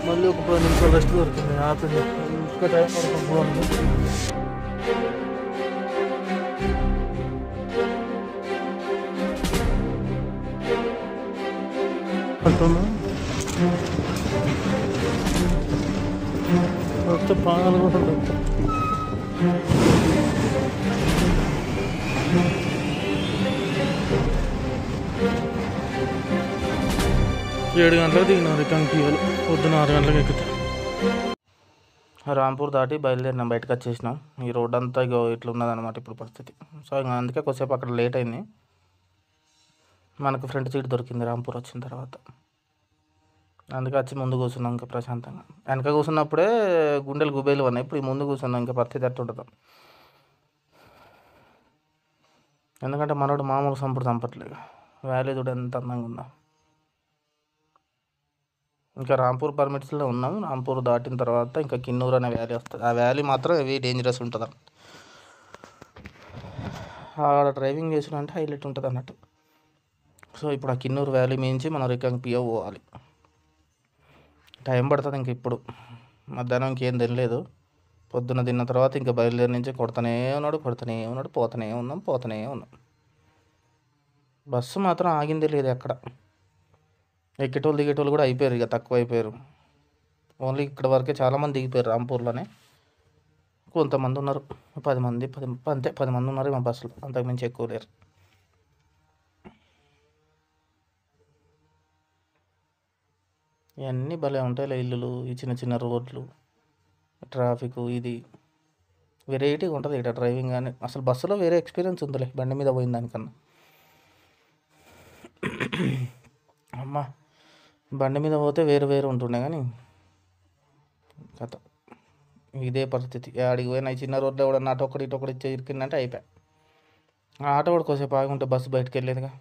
మళ్ళీ ఒక 10 నిమిషాలు రెస్ట్ దొరికింది. ఆపింది. ఇంకా టైం పడుతుంది. అంటున్నా వస్తే పాలు కూడా 7 గంటలకు దిగినాం. రిటర్న్ తీయాలి. పొద్దున 6 గంటలకు ఎక్కుతాం. రాంపూర్ దాటి బయలుదేరినాం. బయటకు వచ్చేసినాం. ఈ రోడ్ అంతా ఇట్లా ఉన్నదన్నమాట ఇప్పుడు పరిస్థితి. సో ఇంకా అందుకే కొద్దిసేపు అక్కడ లేట్ అయింది. మనకు ఫ్రంట్ సీట్ దొరికింది రాంపూర్ వచ్చిన తర్వాత. అందుకే వచ్చి ముందు కూర్చున్నాం ఇంకా ప్రశాంతంగా. వెనక కూర్చున్నప్పుడే గుండెలు గుబేలు ఉన్నాయి. ఇప్పుడు ఈ ముందు కూర్చున్నాం. ఇంకా పరిస్థితి ఎట్టుంటుందో. ఎందుకంటే మనోడు మామూలు చంపట్లేదు. వ్యాలీ చూడ ఎంత అందంగా ఉందా. ఇంకా రాంపూర్ పర్మిట్స్లో ఉన్నాం. రాంపూర్ దాటిన తర్వాత ఇంకా కిన్నూరు అనే వ్యాలీ వస్తుంది. ఆ వ్యాలీ మాత్రం హెవీ డేంజరస్ ఉంటుంది. ఆడ డ్రైవింగ్ చేసినంటే హైలైట్ ఉంటుంది అన్నట్టు. సో ఇప్పుడు ఆ కిన్నూరు వ్యాలీ మించి మనం రిటర్న్ పిఓ పోవాలి. టైం పడుతుంది. ఇంక ఇప్పుడు మధ్యాహ్నం ఇంకేం తినలేదు. పొద్దున్న తిన్న తర్వాత ఇంకా బయలుదేరి నుంచి కొడుతూనే ఉన్నాడు. పోతూనే ఉన్నాం. బస్సు మాత్రం ఆగిందే లేదు ఎక్కడ. ఎక్కేటోళ్ళు దిగేటోళ్ళు కూడా అయిపోయారు. ఇక తక్కువ అయిపోయారు. ఓన్లీ ఇక్కడ వరకే చాలామంది దిగిపోయారు రాంపూర్లోనే. కొంతమంది ఉన్నారు. 10 మంది అంతే 10 మంది ఉన్నారు మా బస్సులో. అంతకుమించి ఎక్కువ లేరు. ఇవన్నీ భలే ఉంటాయిలే ఇల్లులు, ఈ చిన్న చిన్న రోడ్లు, ట్రాఫిక్. ఇది వెరైటీగా ఉంటుంది ఇక్కడ డ్రైవింగ్. కానీ అసలు బస్సులో వేరే ఎక్స్పీరియన్స్ ఉందిలే బండి మీద పోయిన దానికన్నా. అమ్మా బండి మీద పోతే వేరు ఉంటుండే. కానీ కథ ఇదే పరిస్థితి. ఆడికి పోయిన చిన్న రోడ్లో కూడా నాటు ఇటొకటి ఇచ్చే ఇరికిందంటే అయిపోయా. ఆ ఆటో కూడా కొంచెంసేపు ఆగుంటే బస్సు బయటకు వెళ్ళేదిగా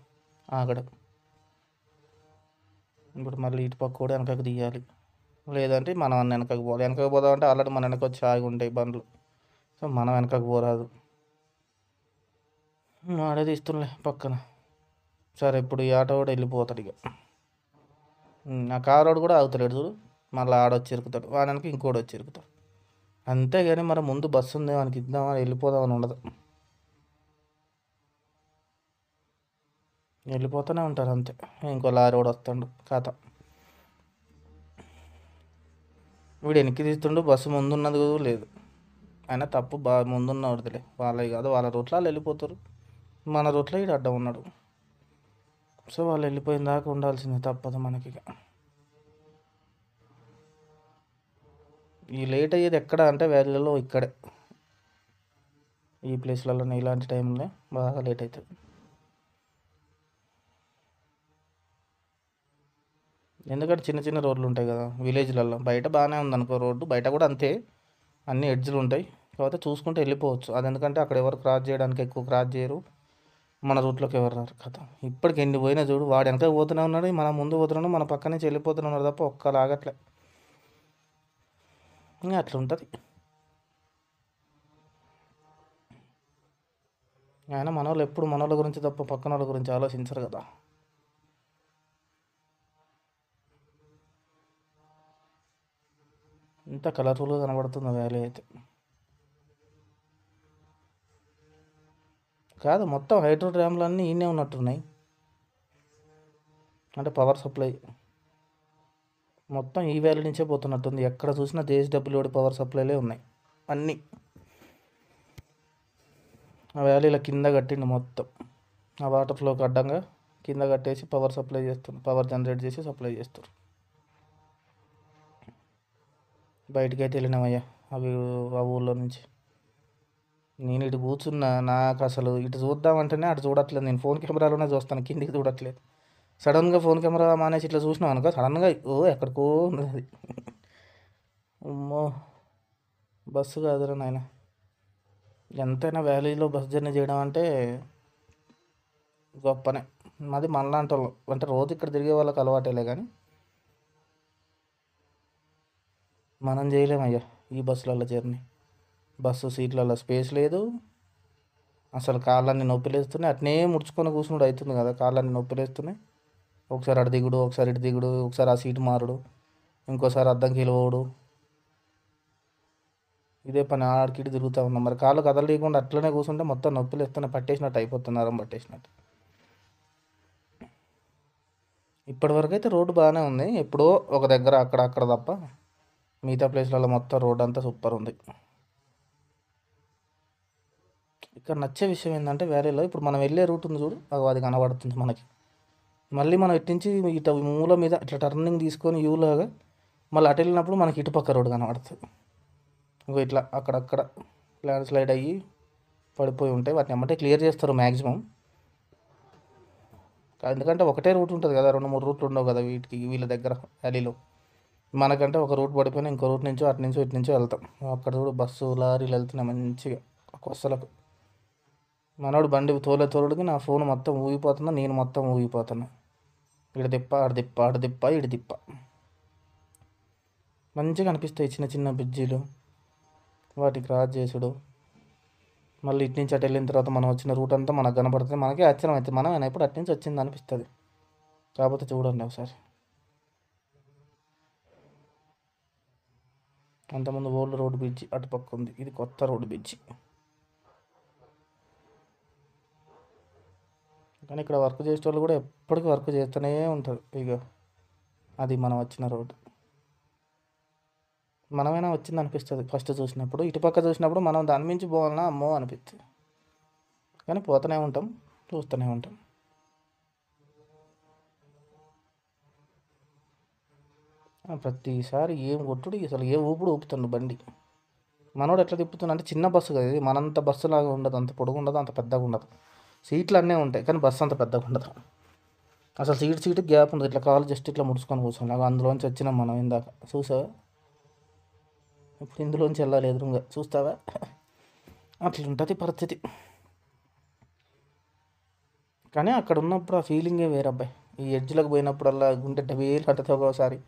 ఆగడు. ఇప్పుడు మళ్ళీ ఇటు పక్క కూడా వెనకకు తీయాలి. లేదంటే మనం వెనకకు పోవాలి. వెనకకు పోదామంటే ఆల్రెడీ మన వెనక వచ్చి ఆగి ఉంటాయి బండ్లు. సో మనం వెనకకు పోరాదు. ఆడే తీస్తుండే పక్కన. సరే ఇప్పుడు ఈ ఆటో కూడా వెళ్ళిపోతాడు. ఇక ఆ కారోడు కూడా ఆగుతాడు చూడు. మళ్ళీ ఆడొచ్చి ఇరుకుతాడు. వాడానికి ఇంకోటి వచ్చి ఇరుకుతాడు. అంతేగాని మరి ముందు బస్సు ఉంది వానికి ఇద్దామా వెళ్ళిపోదామని ఉండదు. వెళ్ళిపోతూనే ఉంటారు అంతే. ఇంకో లారీ కూడా వస్తాడు. కథ వీడు వెనక్కి తీస్తుండు. బస్సు ముందున్నది లేదు. అయినా తప్పు ముందున్నవాడిదిలే. వాళ్ళవి కాదు. వాళ్ళ రూట్లో వాళ్ళు వెళ్ళిపోతారు. మన రూట్లో వీడు అడ్డం ఉన్నాడు. సో వాళ్ళు వెళ్ళిపోయిన దాకా ఉండాల్సిందే. తప్పదు మనకి. ఈ లేట్ అయ్యేది ఎక్కడ అంటే వ్యాలీలో ఇక్కడే. ఈ ప్లేస్లలో ఇలాంటి టైంలో బాగా లేట్ అవుతుంది. ఎందుకంటే చిన్న చిన్న రోడ్లు ఉంటాయి కదా విలేజ్లలో. బయట బాగానే ఉందనుకో రోడ్డు. బయట కూడా అంతే అన్ని ఎడ్జ్లు ఉంటాయి. కాకపోతే చూసుకుంటే వెళ్ళిపోవచ్చు. అది ఎందుకంటే అక్కడ ఎవరు క్రాస్ చేయడానికి ఎక్కువ క్రాస్ చేయరు. మన రూట్లోకి ఎవరు రారు. కథ ఇప్పటికి ఎన్ని పోయినా చూడు. వాడు వెనక పోతూనే ఉన్నాడు. మన ముందు పోతున్నాడు. మన పక్క నుంచి వెళ్ళిపోతూనే ఉన్నాడు తప్ప ఒక్కలాగట్లే. ఇంకా అట్లా ఉంటుంది. ఆయన మనోళ్ళు ఎప్పుడు మనోళ్ళ గురించి తప్ప పక్కన వాళ్ళ గురించి ఆలోచించరు కదా. ఇంత కలర్ఫుల్గా కనబడుతుంది వ్యాలీ అయితే. కాదు మొత్తం హైడ్రో డ్యామ్లు అన్నీ ఈయనే ఉన్నట్టున్నాయి. అంటే పవర్ సప్లై మొత్తం ఈ వ్యాలీ నుంచే పోతున్నట్టుంది. ఎక్కడ చూసినా JSWD పవర్ సప్లైలే ఉన్నాయి అన్నీ. ఆ వ్యాలీలో కింద కట్టిండు మొత్తం. ఆ వాటర్ ఫ్లోకి అడ్డంగా కింద కట్టేసి పవర్ సప్లై చేస్తున్నారు. పవర్ జనరేట్ చేసి సప్లై చేస్తారు. బయటికి అయితే వెళ్ళినామయ్యా ఆ ఊళ్ళో నుంచి. నేను ఇటు కూర్చున్నా. నాకు అసలు ఇటు చూద్దామంటేనే అటు చూడట్లేదు. నేను ఫోన్ కెమెరాలోనే చూస్తాను. కిందికి చూడట్లేదు. సడన్గా ఫోన్ కెమెరా మానేసి ఇట్లా చూసినాం అనుకో సడన్గా ఎక్కడికో ఉన్నది అది. అమ్మో బస్సు కాదురా నాయన. ఎంతైనా వ్యాలీలో బస్ జర్నీ చేయడం అంటే గొప్పనే. మాది మనలాంటి వాళ్ళు అంటే రోజు ఇక్కడ తిరిగే వాళ్ళకి అలవాటేలే. కానీ మనం చేయలేమయ్యా ఈ బస్సులలో జర్నీ. బస్సు సీట్లలో స్పేస్ లేదు. అసలు కాళ్ళన్నీ నొప్పిలేస్తున్నాయి. అట్నే ముడుచుకొని కూర్చున్నాడు అవుతుంది కదా. కాళ్ళన్నీ నొప్పిలేస్తున్నాయి. ఒకసారి అటు దిగుడు, ఒకసారి ఇటు దిగుడు, ఒకసారి ఆ సీటు మారుడు. ఇంకోసారి అద్దంకి పోడు. ఇదే పని ఆడికి ఇటు తిరుగుతూ ఉన్నాం. మరి కాళ్ళు కదలలేకుండా అట్లనే కూర్చుంటే మొత్తం నొప్పులు ఇస్తూనే పట్టేసినట్టు అయిపోతుంది, నరం పట్టేసినట్టు. ఇప్పటివరకు అయితే రోడ్డు బాగానే ఉంది. ఎప్పుడో ఒక దగ్గర అక్కడ తప్ప మిగతా ప్లేస్లలో మొత్తం రోడ్ అంతా సూపర్ ఉంది. ఇక్కడ నచ్చే విషయం ఏంటంటే వ్యాలీలో ఇప్పుడు మనం వెళ్ళే రూట్ ఉంది చూడు, అది కనబడుతుంది మనకి. మళ్ళీ మనం ఇట్నుంచి ఇటు మూల మీద ఇట్లా టర్నింగ్ తీసుకొని యూలాగా మళ్ళీ అటు వెళ్ళినప్పుడు మనకి ఇటుపక్క రోడ్డు కనబడుతుంది. ఇంకో ఇట్లా అక్కడక్కడ ల్యాండ్ స్లైడ్ అయ్యి పడిపోయి ఉంటాయి, వాటిని ఏమంటే క్లియర్ చేస్తారు మ్యాక్సిమం. ఎందుకంటే ఒకటే రూట్ ఉంటుంది కదా, 2-3 రూట్లు ఉండవు కదా వీళ్ళ దగ్గర వ్యాలీలో. మనకంటే ఒక రూట్ పడిపోయినా ఇంకో రూట్ నుంచో అటు నుంచో ఇటు నుంచో వెళ్తాం. అక్కడ కూడా బస్సు లారీలు వెళ్తున్నాయి మంచిగా కొసలకు. మనోడు బండి తోలుడికి నా ఫోన్ మొత్తం ఊగిపోతున్నా, నేను మొత్తం ఊగిపోతున్నా. ఇటు తిప్ప ఆడ తిప్ప ఆడ తిప్ప ఇటు తిప్ప. మంచిగా అనిపిస్తాయి చిన్న చిన్న బ్రిడ్జీలు, వాటి క్రాస్ చేసుడు. మళ్ళీ ఇటు నుంచి అటు వెళ్ళిన తర్వాత మనం వచ్చిన రూట్ అంతా మనకు కనపడుతుంది. మనకే ఆశ్చర్యం అవుతుంది, మనం ఎప్పుడు అటు నుంచి వచ్చింది అనిపిస్తుంది. కాకపోతే చూడండి ఒకసారి, అంతకుముందు ఓల్డ్ రోడ్ బ్రిడ్జి అటుపక్క ఉంది, ఇది కొత్త రోడ్ బ్రిడ్జి. కానీ ఇక్కడ వర్క్ చేసే వాళ్ళు కూడా ఎప్పటికీ వర్క్ చేస్తూనే ఉంటారు. ఇక అది మనం వచ్చిన రోడ్, మనమైనా వచ్చింది అనిపిస్తుంది ఫస్ట్ చూసినప్పుడు. ఇటుపక్క చూసినప్పుడు మనం దాని మించి పోవాలన్నా అమ్మో అనిపిస్తుంది. కానీ పోతూనే ఉంటాం, చూస్తూనే ఉంటాం. ప్రతిసారి ఏం కొట్టుడు, అసలు ఏ ఊపుడు ఊపుతుండు బండి. మనోడు ఎట్లా తిప్పుతున్నా అంటే చిన్న బస్సు కదా ఇది, మనంత బస్సు లాగా ఉండదు, అంత పొడుగు ఉండదు, అంత పెద్దగా ఉండదు. సీట్లు అన్నీ ఉంటాయి కానీ బస్సు అంత పెద్దగా ఉండదు. అసలు సీటు గ్యాప్ ఉండదు, ఇట్లా కాలు జస్ట్ ఇట్లా ముడుచుకొని కూర్చోండి. అందులోంచి వచ్చినాం మనం ఇందాక, చూసావా? ఇప్పుడు ఇందులోంచి వెళ్ళాలి ఎదురుగా, చూస్తావా? అట్లుంటుంది పరిస్థితి. కానీ అక్కడ ఉన్నప్పుడు ఆ ఫీలింగే వేరబ్బాయి. ఈ ఎడ్జ్లకు పోయినప్పుడల్లా గుండె డబేలు కట్టతో ఒకసారి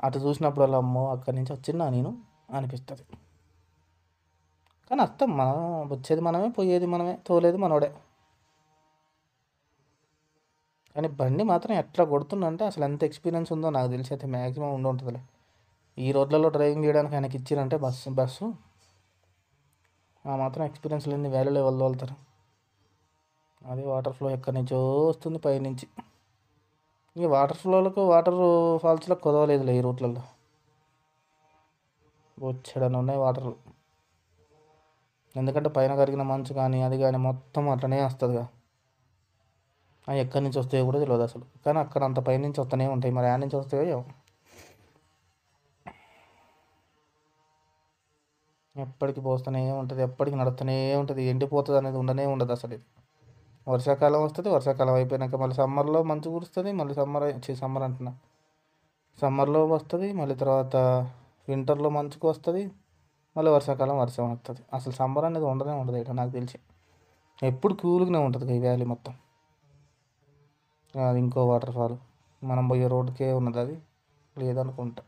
అటు చూసినప్పుడల్లా అమ్మో అక్కడి నుంచి వచ్చినా నేను అనిపిస్తుంది. కానీ అర్థం మనం వచ్చేది మనమే, పోయేది మనమే, తోలేది మనోడే. కానీ బండి మాత్రం ఎట్లా కొడుతుందంటే అసలు ఎంత ఎక్స్పీరియన్స్ ఉందో నాకు తెలిసి అయితే మ్యాక్సిమం ఉంటుందిలే. ఈ రోడ్లలో డ్రైవింగ్ చేయడానికి ఆయనకి ఇచ్చిరంటే బస్సు ఆ మాత్రం ఎక్స్పీరియన్స్ లేని వ్యాలీలో వాళ్ళు వెళ్తారు. అదే వాటర్ ఫ్లో ఎక్కడి నుంచో వస్తుంది పైనుంచి. ఇక వాటర్ ఫాల్స్లకు కుదవలేదులే ఈ రూట్లలో, వచ్చాడని ఉన్నాయి వాటర్లు. ఎందుకంటే పైన కరిగిన మంచు కానీ అది కానీ మొత్తం అట్లనే వస్తుందిగా. అవి ఎక్కడి నుంచి వస్తాయో కూడా తెలియదు అసలు. కానీ అక్కడ అంత పైనుంచి వస్తూనే ఉంటాయి, మరి ఆడ నుంచి వస్తాయో. ఎప్పటికి పోస్తూనే ఉంటుంది, ఎప్పటికి నడుస్తూనే ఉంటుంది, ఎండిపోతుంది అనేది ఉండనే ఉండదు అసలు. ఇది వర్షాకాలం వస్తుంది, వర్షాకాలం అయిపోయినాక మళ్ళీ సమ్మర్లో మంచు కురుస్తుంది, మళ్ళీ సమ్మర్ అంటున్నా, సమ్మర్లో వస్తుంది, మళ్ళీ తర్వాత వింటర్లో మంచుకు వస్తుంది, మళ్ళీ వర్షాకాలం వర్షం వస్తుంది. అసలు సమ్మర్ అనేది ఉండనే ఉండదు ఇక్కడ నాకు తెలిసి. ఎప్పుడు కూల్గానే ఉంటుంది ఈ వ్యాలీ మొత్తం. అది ఇంకో వాటర్ ఫాల్ మనం పోయే రోడ్డుకే ఉన్నది, అది లేదనుకుంటా.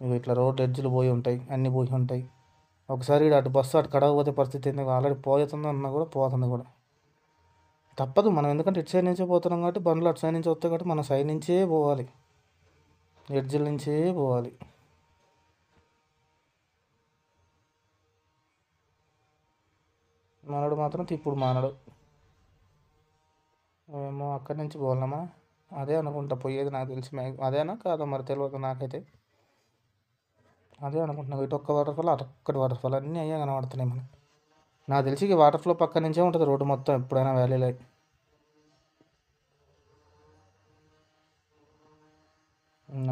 ఇక ఇట్లా రోడ్ ఎడ్జ్లు పోయి ఉంటాయి, అన్నీ పోయి ఉంటాయి. ఒకసారి అటు బస్సు అటు కడగపోతే పరిస్థితి ఎందుకు, ఆల్రెడీ పోతుంది అన్నా కూడా పోతుంది కూడా. తప్పదు మనం, ఎందుకంటే ఇటు సైడ్ నుంచే పోతున్నాం కాబట్టి, బండ్లు అటు సైడ్ నుంచి వస్తాయి కాబట్టి మన సైడ్ నుంచే పోవాలి, ఎడ్జ్ల నుంచే పోవాలి. మనడు మాత్రం తిప్పుడు మానడు. మేము అక్కడి నుంచి పోవాలమ్మా, అదే అనుకుంటా పోయేది నాకు తెలిసి. అదేనా కాదా మరి తెలియదు నాకైతే, అదే అనుకుంటున్నా. ఇటు ఒక్క వాటర్ ఫాల్ అటు ఒక్కటి వాటర్ ఫాల్ అన్నీ అయ్యా కనబడుతున్నాయి మనం. నాకు తెలిసి ఈ వాటర్ ఫ్లో పక్క నుంచే ఉంటుంది రోడ్డు మొత్తం ఎప్పుడైనా వ్యాలీలో.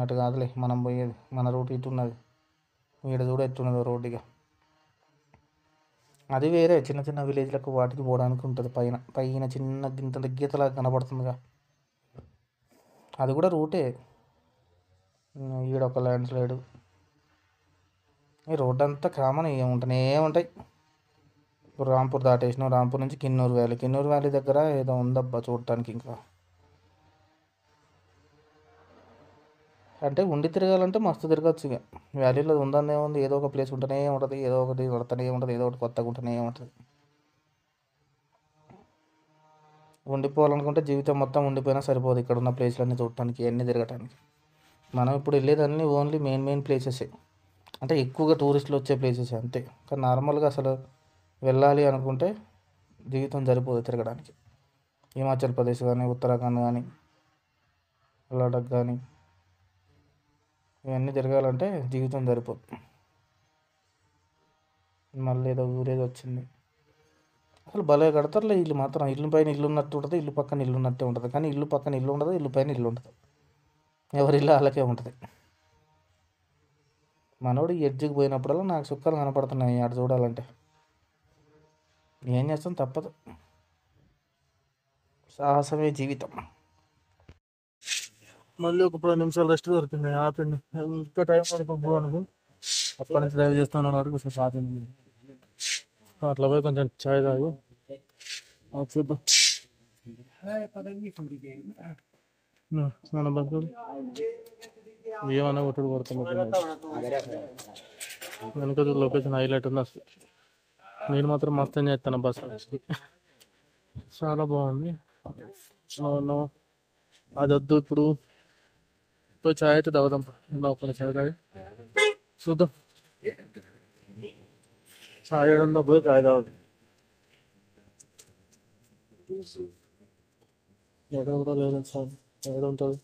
అటు కాదులే మనం పోయేది, మన రూట్ ఇటు ఉన్నది, వీడ చూడ ఎట్టున్నదో రోడ్డు. ఇక అది వేరే చిన్న చిన్న విలేజ్లకు వాటికి పోవడానికి ఉంటుంది. పైన చిన్న గింత గీతలాగా కనబడుతుందిగా, అది కూడా రూటే. ఈడొక ల్యాండ్ స్లైడ్, ఈ రోడ్డు అంతా కామన్ ఉంటూనే ఉంటాయి. ఇప్పుడు రాంపూర్ దాటేసినాం, రాంపూర్ నుంచి కిన్నూరు వ్యాలీ దగ్గర ఏదో ఉందబ్బా చూడటానికి. ఇంకా అంటే ఉండి తిరగాలంటే మస్తు తిరగచ్చు. ఇక వ్యాలీలో ఉందనే ఉంది, ఏదో ఒక ప్లేస్ ఉంటూనే ఉంటుంది, ఏదో ఒకటి పడుతూనే ఉంటుంది, ఏదో ఒకటి కొత్తగా ఉంటూనే ఉంటుంది. ఉండిపోవాలనుకుంటే జీవితం మొత్తం ఉండిపోయినా సరిపోదు ఇక్కడ ఉన్న ప్లేస్లన్నీ చూడటానికి, అన్నీ తిరగటానికి. మనం ఇప్పుడు వెళ్ళేదన్నీ ఓన్లీ మెయిన్ మెయిన్ ప్లేసెసే, అంటే ఎక్కువగా టూరిస్టులు వచ్చే ప్లేసెస్ అంతే. కానీ నార్మల్గా అసలు వెళ్ళాలి అనుకుంటే జీవితం సరిపోదు తిరగడానికి. హిమాచల్ ప్రదేశ్ కానీ, ఉత్తరాఖండ్ కానీ, లడఖ్ కానీ ఇవన్నీ తిరగాలంటే జీవితం సరిపోదు. మళ్ళీ ఏదో ఊరేది వచ్చింది. అసలు భలే కడతారులే ఇల్లు మాత్రం. ఇల్లు పైన ఇల్లు ఉన్నట్టు ఉంటుంది, ఇల్లు పక్కన ఇల్లు ఉన్నట్టే ఉంటుంది. కానీ ఇల్లు పక్కన ఇల్లు ఉండదు, ఇల్లు పైన ఇల్లు ఉంటుంది. ఎవరి ఇల్లు వాళ్ళకే ఉంటుంది. మనోడు ఈ ఎడ్జ్కి పోయినప్పుడల్లా నాకు సుక్కలు కనపడుతున్నాయి ఆడ చూడాలంటే. ఏం చేస్తాం, తప్పదు. సాహసమే జీవితం. మళ్ళీ ఒక 10 నిమిషాలు రెస్ట్ దొరికింది, ఆపండి. ఇంకా టైం పడుకో అనుకో. అప్పటి నుంచి డ్రైవ్ చేస్తున్నాను వరకు కొంచెం ఆపింది. అట్లా పోయి కొంచెం చాయ్ తాగు చూద్దాం. మన బస్సు ఏమన్నా కొట్టుడు కొడుతున్నట్టు వెనక లొకేషన్ హైలైట్ ఉంది అసలు. నేను మాత్రం మస్తు ఎంజాయ్ చేస్తాను బస్సు, చాలా బాగుంది. అవును, అది వద్దు ఇప్పుడు పోయి చాయ్ అయితే తాగుదాం. లోపల చాయ్ తాగి చూద్దాం. చాయ్ ఏడుందో పోయి చాయ్ తాగుదాం. ఎక్కడ కూడా లేదు సార్, ఎక్కడ ఉంటుంది.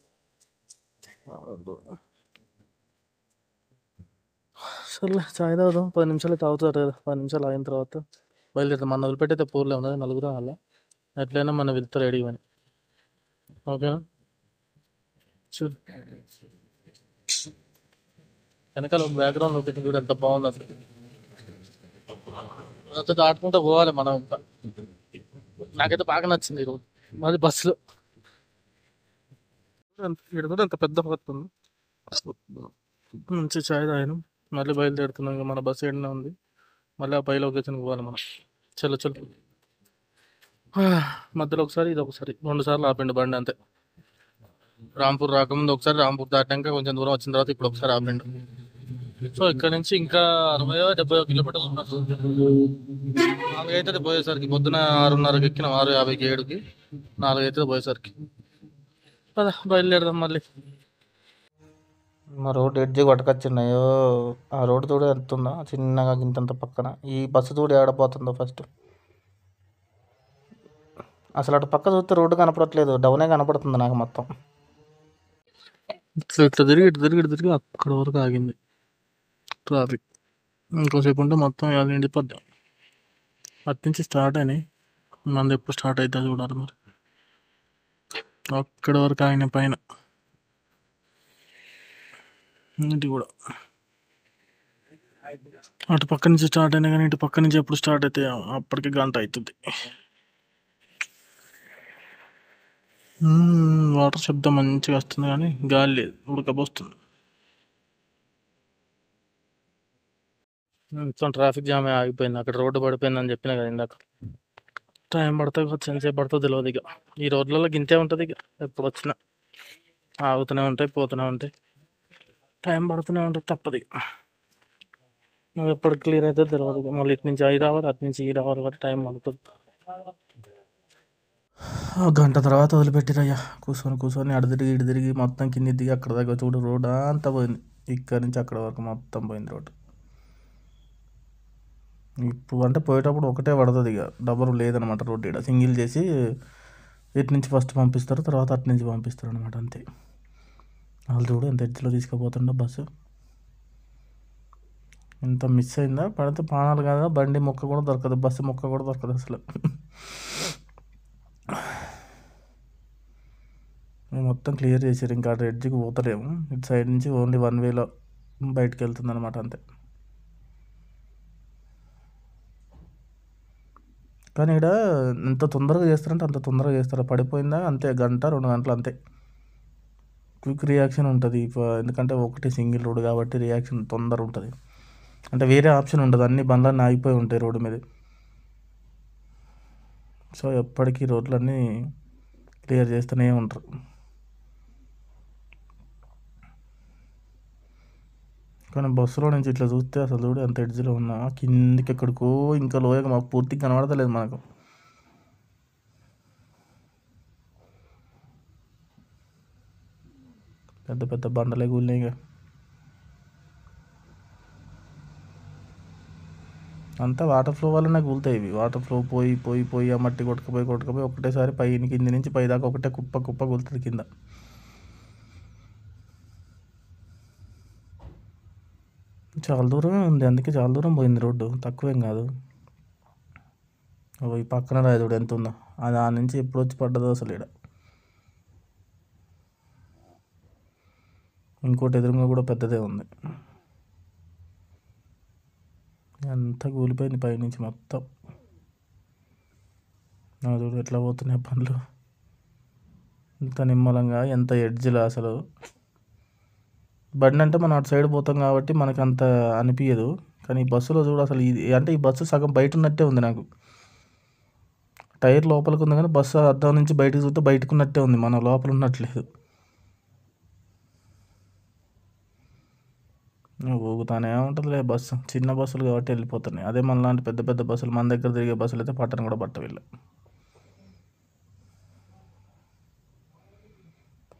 సర్లే చాయ్ తాగుదాం. 10 నిమిషాలు తాగుతారు కదా, 10 నిమిషాలు అయిన తర్వాత బయలుదేరుతాం. మన వదిలిపెట్టయితే పూర్లే ఉన్నది, నలుగురు అలా ఎట్లయినా మన వెళ్తారు రెడీ అని. ఓకేనా? చూడు వెనకాల బ్యాక్గ్రౌండ్ లొకేషన్ కూడా ఎంత బాగుంది అసలు. అంతా దాటుకుంటూ పోవాలి మనం ఇంకా. నాకైతే బాగా నచ్చింది ఈరోజు మాది బస్సులో. ఇక్కడ అంత పెద్ద పడుతుంది. మంచి చాయ్ తాగాను, మళ్ళీ బయలుదేరుతున్నాం. ఇంకా మన బస్సు ఎండనే ఉంది, మళ్ళీ ఆ పై లొకేషన్కి పోవాలి మనం. చలో చలో. మధ్యలో ఒకసారి ఇది ఒకసారి 2 సార్లు ఆపండి బండి అంతే. రాంపూర్ రాకముందు ఒకసారి, రాంపూర్ దాటినాక కొంచెం దూరం వచ్చిన తర్వాత ఇప్పుడు ఒకసారి ఆపండి. సో ఇక్కడ నుంచి ఇంకా 60-70 కిలోమీటర్లు ఉన్నారు. 4 అవుతుంది పోయేసరికి. పొద్దున 6:30కి ఎక్కినాం, 6:50కి 7కి, 4 అవుతుంది పోయేసరికి. పద బయలుదేరదాం మళ్ళీ. మా రోడ్డు ఎడ్జి కొట్టకొచ్చిన్నాయో, ఆ రోడ్డు తోడు వెళ్తుందా చిన్నగా గింతంత పక్కన. ఈ బస్సు తోడు ఏడపోతుందో ఫస్ట్. అసలు అటు పక్క చూస్తే రోడ్డు కనపడట్లేదు, డౌనే కనపడుతుంది నాకు మొత్తం. ఇట్లా తిరిగి ఇటు తిరిగి ఇటు తిరిగి అక్కడ వరకు ఆగింది ట్రాఫిక్. ఇంకోసేపు ఉంటే మొత్తం ఇవాళ నిండిపోద్దాం. అటు నుంచి స్టార్ట్ అయినాయి, మంది ఎప్పుడు స్టార్ట్ అవుతుందో చూడాలి మరి. అక్కడ వరకు ఆగిన పైన ఇంటి కూడా అటు పక్క నుంచి స్టార్ట్ అయినా, కానీ ఇటు పక్క నుంచి ఎప్పుడు స్టార్ట్ అయితే అప్పటికి గంట అవుతుంది. వాటర్ శబ్దం మంచిగా వస్తుంది, కానీ గాలి లేదు, ఉడకపోస్తుంది. మొత్తం ట్రాఫిక్ జామ్ ఆగిపోయింది. అక్కడ రోడ్డు పడిపోయిందని చెప్పిన కదా ఇందాక. టైం పడుతుంది, ఎంతసేపు పడుతుందో తెలియదు. ఇక ఈ రోడ్లలో గింతే ఉంటుంది, ఇక ఎప్పుడు వచ్చినా ఆగుతూనే ఉంటాయి, పోతూనే ఉంటాయి, టైం పడుతూనే ఉంటుంది, తప్పదు. ఇక ఎప్పుడు క్లియర్ అయితే తెలియదు. ఇక మళ్ళీ ఇటు నుంచి అవి రావాలి, అటు నుంచి ఈ రావాలి, కాబట్టి టైం పడుతుంది. గంట తర్వాత వదిలిపెట్టిరయ్యా. కూర్చొని అటు తిరిగి ఇటు తిరిగి మొత్తం కింది దిగి అక్కడ దగ్గర చూడు రోడ్ అంతా పోయింది. ఇక్కడ నుంచి అక్కడ వరకు మొత్తం పోయింది రోడ్డు. ఇప్పుడు అంటే పోయేటప్పుడు ఒకటే పడుతుంది, ఇక డబల్ లేదనమాట రోడ్డు. ఇక్కడ సింగిల్ చేసి ఇటు నుంచి ఫస్ట్ పంపిస్తారు, తర్వాత అటు నుంచి పంపిస్తారు అనమాట, అంతే. వాళ్ళు చూడు ఎంత ఎడ్జ్లో తీసుకుపోతుండో బస్సు. ఇంత మిస్ అయిందా, పడితే ప్రాణాలు కదా. బండి మొక్క కూడా దొరకదు, బస్సు మొక్క కూడా దొరకదు అసలు. మేము మొత్తం క్లియర్ చేసారు, ఇంకా అటు ఎడ్జ్కి పోతలేము. ఇటు సైడ్ నుంచి ఓన్లీ 1 వేలో బయటకు వెళ్తుంది అనమాట, అంతే. కానీ ఇక్కడ ఎంత తొందరగా చేస్తారంటే అంత తొందరగా చేస్తారు. పడిపోయిందా అంతే, 1-2 గంటలు అంతే. క్విక్ రియాక్షన్ ఉంటుంది, ఎందుకంటే ఒకటి సింగిల్ రోడ్ కాబట్టి రియాక్షన్ తొందర ఉంటుంది. అంటే వేరే ఆప్షన్ ఉండదు, అన్ని బండ్లన్నీ ఆగిపోయి ఉంటాయి రోడ్డు మీద. సో ఎప్పటికీ రోడ్లన్నీ క్లియర్ చేస్తూనే ఉంటారు. కానీ బస్సులో నుంచి ఇట్లా చూస్తే అసలు చూడు ఎంత ఎడ్జ్లో ఉన్నా, కిందికి ఎక్కడికో ఇంకా లోయగా మాకు పూర్తిగా కనబడతలేదు మనకు. పెద్ద పెద్ద బండలే కూలినాయి ఇక. అంతా వాటర్ ఫ్లో వల్లనే కూలుతాయి ఇవి. వాటర్ ఫ్లో పోయి పోయి పోయి ఆ మట్టి కొట్టుకుపోయి ఒకటేసారి పైన కింది నుంచి పై దాకా ఒకటే కుప్ప కుప్ప కూలుతుంది కింద. చాలా దూరమే ఉంది, అందుకే చాలా దూరం పోయింది రోడ్డు, తక్కువేం కాదు. ఈ పక్కన రాయదుడు ఎంత ఉందో, అది ఆ నుంచి ఎప్పుడు వచ్చి పడ్డదో అసలు ఈడ. ఇంకోటి ఎదురుగా కూడా పెద్దదే ఉంది. అంతా కూలిపోయింది పైనుంచి మొత్తం. చూడు ఎట్లా పోతున్నాయి పనులు, ఇంత నిమ్మలంగా, ఎంత ఎడ్జ్లో అసలు. బండి అంటే మనం అటు సైడ్ పోతాం కాబట్టి మనకు అంత అనిపించదు, కానీ ఈ బస్సులో చూడు అసలు. ఇది అంటే ఈ బస్సు సగం బయట ఉన్నట్టే ఉంది నాకు. టైర్ లోపలికి ఉంది కానీ బస్సు అద్దం నుంచి బయటకు చూస్తే బయటకు ఉన్నట్టే ఉంది, మన లోపల ఉన్నట్లేదు. ఊగుతానే ఉంటుందిలే బస్సు. చిన్న బస్సులు కాబట్టి వెళ్ళిపోతున్నాయి. అదే మన లాంటి పెద్ద పెద్ద బస్సులు, మన దగ్గర తిరిగే బస్సులు అయితే పట్టను కూడా పట్ట వీళ్ళు.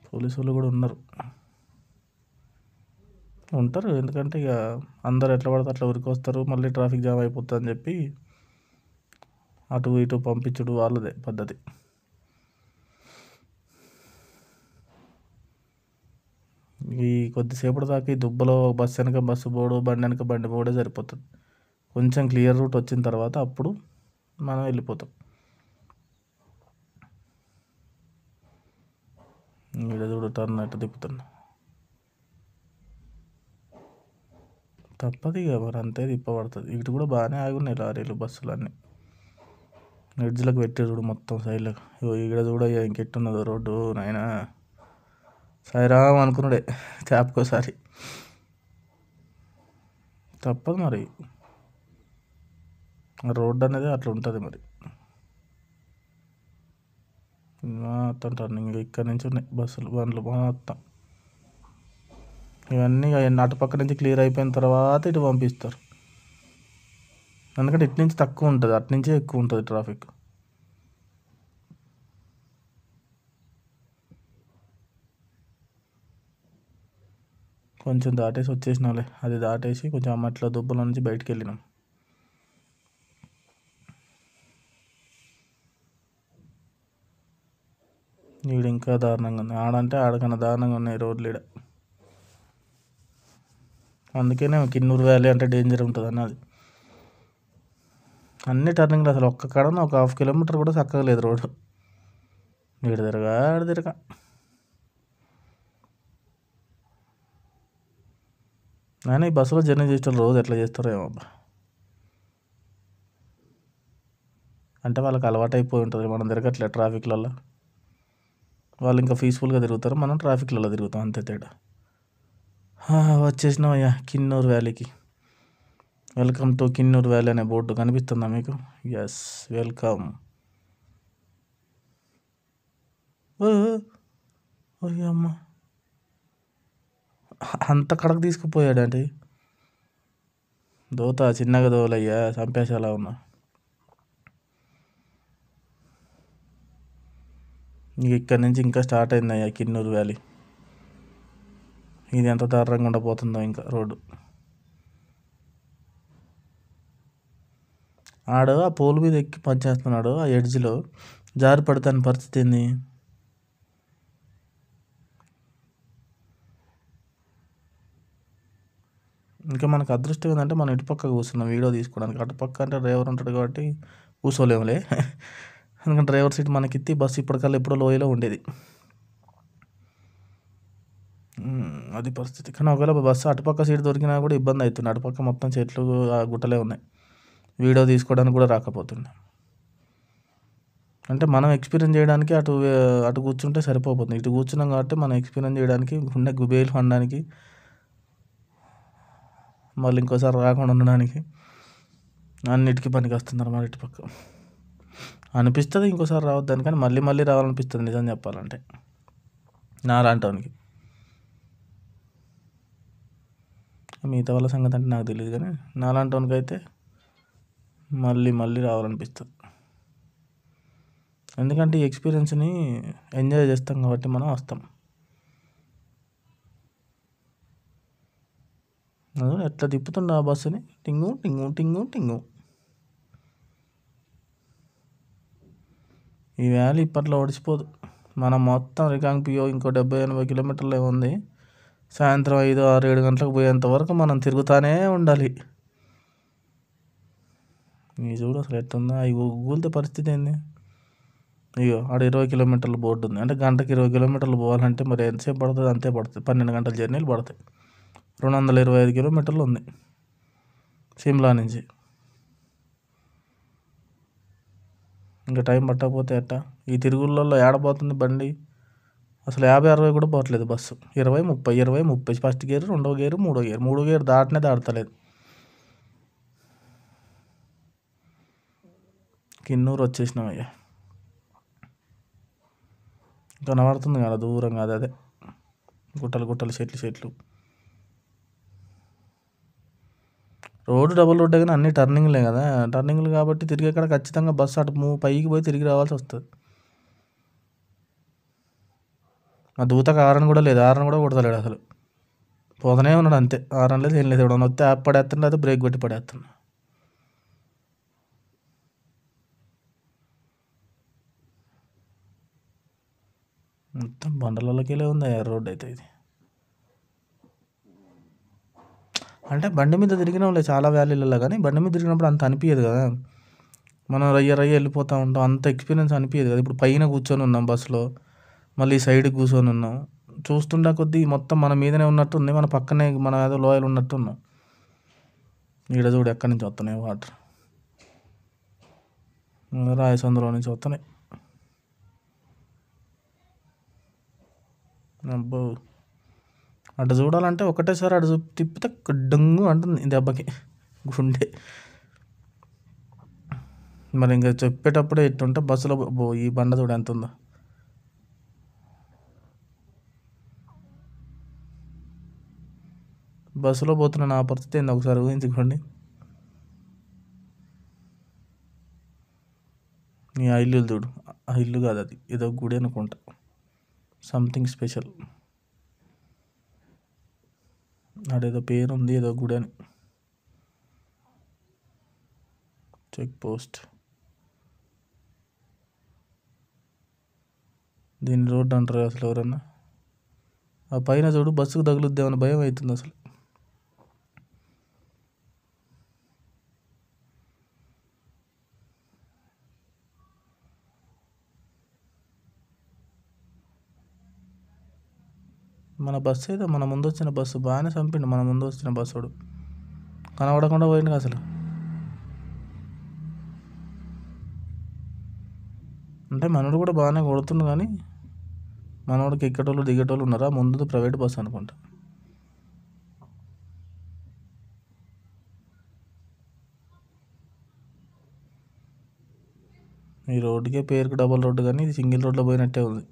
పోలీసు వాళ్ళు కూడా ఉంటారు, ఎందుకంటే ఇక అందరు ఎట్లా పడితే అట్లా ఉరికి వస్తారు, మళ్ళీ ట్రాఫిక్ జామ్ అయిపోతుంది అని చెప్పి అటు ఇటు పంపించుడు వాళ్ళదే పద్ధతి. ఈ కొద్దిసేపటి దాకా ఈ దుబ్బలో బస్సు వెనక బస్సు పోడు, బండి వెనక బండి పోడే సరిపోతుంది. కొంచెం క్లియర్ రూట్ వచ్చిన తర్వాత అప్పుడు మనం వెళ్ళిపోతాం. ఈడ చూడు టర్న్ అట్టు తిప్పుతున్నా, తప్పదు ఇక మరి, అంతే తిప్పబడుతుంది. ఇటు కూడా బాగానే ఆగి ఉన్నాయి లారీలు బస్సులు అన్నీ. ఎడ్జ్లకు పెట్టి చూడు మొత్తం సైడ్లకు. ఇక్కడ చూడ ఇంకెట్టున్నదో రోడ్డు నాయనా, సాయిరామ్ అనుకున్నాడే చేపకోసారి. తప్పదు మరి, రోడ్డు అనేది అట్లా ఉంటుంది మరి. మొత్తం టర్నింగ్ ఇక్కడ నుంచి ఉన్నాయి బస్సులు బండ్లు మొత్తం. ఇవన్నీ అటుపక్క నుంచి క్లియర్ అయిపోయిన తర్వాత ఇటు పంపిస్తారు, ఎందుకంటే ఇటు నుంచి తక్కువ ఉంటుంది, అటు నుంచే ఎక్కువ ఉంటుంది ట్రాఫిక్. కొంచెం దాటేసి వచ్చేసినాంలే, అది దాటేసి కొంచెం అమ్మట్ల దుబ్బల నుంచి బయటికి వెళ్ళినాం. ఈడ ఇంకా దారుణంగా ఉంది, ఆడంటే ఆడకన్నా దారుణంగా ఉన్నాయి రోడ్లు ఈడ. అందుకనే కిన్నూరు వ్యాలీ అంటే డేంజర్ ఉంటుంది అన్నది. అన్ని టర్నింగ్లు అసలు ఒక్క కాడన ఒక 1/2 కిలోమీటర్ కూడా చక్కగా లేదు రోడ్డు. ఈడ తిరగా ఆడ తిరగా. అయినా ఈ బస్సులో జర్నీ చేసేటోళ్ళు రోజు ఎట్లా చేస్తారో ఏమో. అంటే వాళ్ళకి అలవాటు అయిపోయి ఉంటుంది, మనం తిరగట్లేదు ట్రాఫిక్లలో. వాళ్ళు ఇంకా పీస్ఫుల్గా తిరుగుతారు, మనం ట్రాఫిక్లలో తిరుగుతాం, అంతే తేడా. వచ్చేసినాం అయ్యా కిన్నూరు వ్యాలీకి. వెల్కమ్ టు కిన్నూరు వ్యాలీ అనే బోర్డు కనిపిస్తుందా మీకు? Yes, welcome. అమ్మ, అంత కడకు తీసుకుపోయాడంటే దోత చిన్నగా దోలయ్యా, చంపేసేలా ఉన్నా. ఇక్కడ నుంచి ఇంకా స్టార్ట్ అయిందయ్యా కిన్నూరు వ్యాలీ. ఇది ఎంత దారుణంగా ఉండబోతుందో ఇంకా రోడ్డు. ఆడు ఆ పోల్ మీద ఎక్కి పనిచేస్తున్నాడు, ఆ ఎడ్జ్లో జారి పడతాని పరిస్థితి ఏంది? ఇంకా మనకు అదృష్టం ఏంటంటే మనం ఇటుపక్క కూర్చున్నాం వీడియో తీసుకోవడానికి. అటుపక్క అంటే డ్రైవర్ ఉంటాడు కాబట్టి కూర్చోలేములే, ఎందుకంటే డ్రైవర్ సీట్ మనకిత్తి బస్సు ఇప్పటికల్లా ఎప్పుడో లోయలో ఉండేది. అది పరిస్థితి. కానీ ఒకవేళ బస్సు అటుపక్క సీట్ దొరికినా కూడా ఇబ్బంది అవుతుంది, అటుపక్క మొత్తం చెట్లు గుట్టలే ఉన్నాయి, వీడియో తీసుకోవడానికి కూడా రాకపోతుంది. అంటే మనం ఎక్స్పీరియన్స్ చేయడానికి అటు కూర్చుంటే సరిపోతుంది, ఇటు కూర్చున్నాం కాబట్టి మనం ఎక్స్పీరియన్స్ చేయడానికి, గుండె గుబేలు అనడానికి, మళ్ళీ ఇంకోసారి రాకుండా ఉండడానికి అన్నిటికీ పనికి వస్తున్నారు మరి ఇటుపక్క. అనిపిస్తుంది ఇంకోసారి రావద్దని, కానీ మళ్ళీ మళ్ళీ రావాలనిపిస్తుంది నిజం చెప్పాలంటే నాలాంటివానికి. మిగతా వాళ్ళ సంగతి అంటే నాకు తెలియదు, కానీ నాలాంటివానికి అయితే మళ్ళీ మళ్ళీ రావాలనిపిస్తుంది. ఎందుకంటే ఈ ఎక్స్పీరియన్స్ని ఎంజాయ్ చేస్తాం కాబట్టి మనం వస్తాం. ఎట్లా తిప్పుతుండ ఆ బస్సుని, టింగు టింగు టింగు టింగు. ఈ వ్యాలీ ఇప్పట్లో ఒడిచిపోదు. మనం మొత్తం రికాంగ్ ఇంకో 70-80 కిలోమీటర్లే ఉంది. సాయంత్రం 5, 6, 7 గంటలకు పోయేంత వరకు మనం తిరుగుతూనే ఉండాలి. నీ చూడు అసలు ఎట్టుందా, అవి ఊగితే పరిస్థితి ఏంది. అయ్యో ఆడ 20 కిలోమీటర్ల బోర్డు ఉంది, అంటే గంటకి 20 కిలోమీటర్లు పోవాలంటే మరి ఎంతసేపు పడుతుంది, అంతే పడుతుంది. 12 గంటల జర్నీలు పడతాయి. 225 కిలోమీటర్లు ఉంది సిమ్లా నుంచి. ఇంకా టైం పట్టకపోతే ఎట్టా? ఈ తిరుగుళ్ళల్లో ఏడపోతుంది బండి. అసలు 50-60 కూడా పోవట్లేదు బస్సు. 20-30 20-30 ఫస్ట్ గేర్, రెండో గేరు, మూడో గేర్ దాటలేదు. కిన్నూరు వచ్చేసినామయ్యా. కనబడుతుంది కదా దూరంగా, అదే గుట్టలు చెట్లు. రోడ్డు డబుల్ రోడ్డే కానీ అన్ని టర్నింగ్లే కదా. టర్నింగ్లు కాబట్టి తిరిగేక్కడ ఖచ్చితంగా బస్సు అటు పైకి పోయి తిరిగి రావాల్సి వస్తుంది. మా దూతకు ఆరన్ కూడా లేదు, ఆరన్ కూడా కొడతలేడు అసలు. పోతనే ఉన్నాడు అంతే, ఆరన్ లేదు ఏం లేదు. ఎవడన్నా వస్తే యాప్ పడేస్తుండే, అయితే బ్రేక్ కొట్టి పడేస్తున్నా. మొత్తం బండలకెళ్ళే ఉంది రోడ్డు అయితే ఇది. అంటే బండి మీద తిరిగినాంలే చాలా వ్యాలీలలో, కానీ బండి మీద తిరిగినప్పుడు అంత అనిపించదు కదా. మనం రయ్య వెళ్ళిపోతూ ఉంటాం, అంత ఎక్స్పీరియన్స్ అనిపించదు కదా. ఇప్పుడు పైన కూర్చొని ఉన్నాం బస్సులో, మళ్ళీ సైడ్కి కూర్చొని ఉన్నాం. చూస్తుండే కొద్దీ మొత్తం మన మీదనే ఉన్నట్టుంది, మన పక్కనే మన ఏదో లోయలు ఉన్నట్టున్నాం. ఈడ చూడు ఎక్కడి నుంచి వస్తున్నాయి వాటర్, రాయసందులో నుంచి వస్తున్నాయి. అబ్బో అటు చూడాలంటే ఒకటేసారి అటు తిప్పితే డంగు అంటుంది దెబ్బకి గుండె. మరి ఇంకా చెప్పేటప్పుడే ఇట్టుంటే బస్సులో ఈ బండ చూడు ఎంత ఉందో. బస్సులో పోతున్న నా పరిస్థితి ఏంది ఒకసారి ఊహించుకోండి. ఈ ఆ ఇల్లు చూడు, ఆ ఇల్లు కాదు అది, ఏదో గుడి అనుకుంటా, సంథింగ్ స్పెషల్. అదేదో పేరు ఉంది, ఏదో గుడి అని. చెక్ పోస్ట్, దీన్ని రోడ్డు అంటారు అసలు ఎవరన్నా. ఆ పైన చూడు బస్సుకు తగులుద్దామని భయం అవుతుంది అసలు. మన బస్సు ఏదో మన ముందు వచ్చిన బస్సు బాగానే చంపిండు. మన ముందు వచ్చిన బస్సుడు కనబడకుండా పోయిండు అసలు. అంటే మనోడు కూడా బాగానే కొడుతుండు, కానీ మనోడికి ఎక్కటోళ్ళు దిగేటోళ్ళు ఉన్నారా. ముందు ప్రైవేట్ బస్సు అనుకుంటా. ఈ రోడ్డుకే పేరుకి డబల్ రోడ్డు, కానీ ఇది సింగిల్ రోడ్లో పోయినట్టే ఉంది.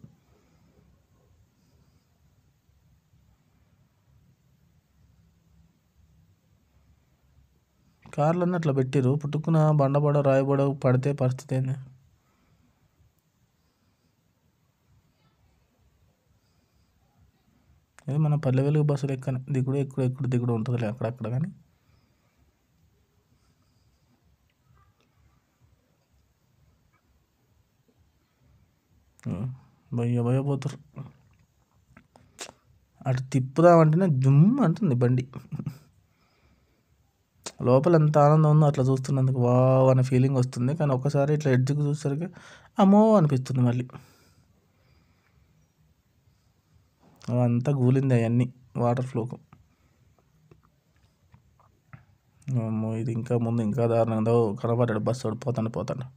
కార్లన్నీ అట్లా పెట్టిరు, పుట్టుకున్న బండబడ రాయబడ పడితే పరిస్థితి ఏంది. ఇది మన పల్లె వెలుగు బస్సులు ఎక్కని ఎక్కుడు దిగుడు ఉంటుందిలే అక్కడక్కడ. కానీ భయ పోతారు. అటు తిప్పుదామంటేనే జుమ్ అంటుంది బండి. లోపల ఎంత ఆనందం ఉందో అట్లా చూస్తున్నందుకు, వావ్ అనే ఫీలింగ్ వస్తుంది. కానీ ఒక్కసారి ఇట్లా ఎడ్జ్కి చూసేసరికి అమ్మో అనిపిస్తుంది మళ్ళీ. అవంతా కూలింది అవన్నీ వాటర్ ఫ్లోకు. అమ్మో ఇది ఇంకా ముందు ఇంకా దారుణంగా కనబడ్డాడు బస్సు పోతాను.